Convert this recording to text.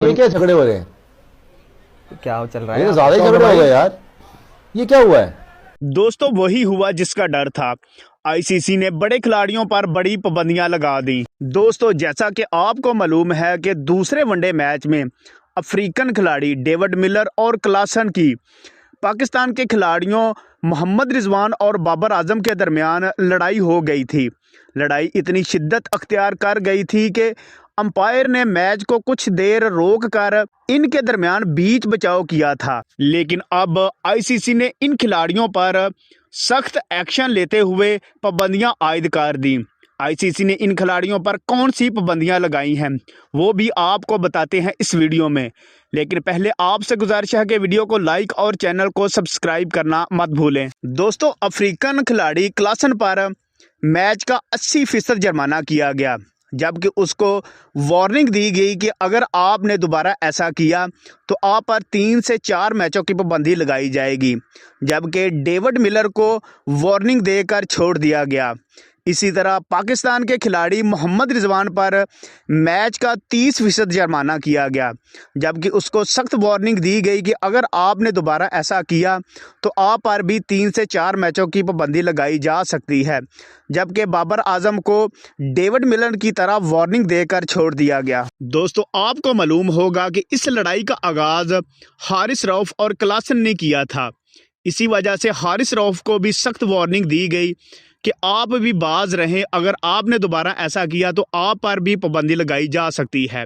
ये क्या झगड़े हो रहे हैं? क्या चल रहा ये तो है ज्यादा ही झगड़े हो गए यार। ये क्या हुआ है? दोस्तों वही हुआ जिसका डर था। आईसीसी ने बड़े खिलाड़ियों पर बड़ी पाबंदियां लगा दी। दोस्तों जैसा कि आपको मालूम है कि दूसरे वनडे मैच में अफ्रीकन खिलाड़ी डेविड मिलर और क्लासन की पाकिस्तान के खिलाड़ियों मोहम्मद रिजवान और बाबर आजम के दरमियान लड़ाई हो गई थी। लड़ाई इतनी शिद्दत अख्तियार कर गई थी कि अंपायर ने मैच को कुछ देर रोक कर इनके दरमियान बीच बचाव किया था। लेकिन अब आईसीसी ने इन खिलाड़ियों पर सख्त एक्शन लेते हुए पाबंदियां आयद कर दी। आईसीसी ने इन खिलाड़ियों पर कौन सी पाबंदियां लगाई हैं वो भी आपको बताते हैं इस वीडियो में। लेकिन पहले आपसे गुजारिश है कि वीडियो को लाइक और चैनल को सब्सक्राइब करना मत भूलें। दोस्तों अफ्रीकन खिलाड़ी क्लासन पर मैच का 80% जुर्माना किया गया, जबकि उसको वार्निंग दी गई कि अगर आपने दोबारा ऐसा किया तो आप पर 3 से 4 मैचों की पाबंदी लगाई जाएगी। जबकि डेविड मिलर को वार्निंग देकर छोड़ दिया गया। इसी तरह पाकिस्तान के खिलाड़ी मोहम्मद रिजवान पर मैच का 30% जुर्माना किया गया, जबकि उसको सख्त वार्निंग दी गई कि अगर आपने दोबारा ऐसा किया तो आप पर भी 3 से 4 मैचों की पाबंदी लगाई जा सकती है। जबकि बाबर आजम को डेविड मिलर की तरह वार्निंग देकर छोड़ दिया गया। दोस्तों आपको मालूम होगा कि इस लड़ाई का आगाज हारिस रऊफ और क्लासन ने किया था। इसी वजह से हारिस रऊफ को भी सख्त वार्निंग दी गई कि आप भी बाज रहें, अगर आपने दोबारा ऐसा किया तो आप पर भी पाबंदी लगाई जा सकती है।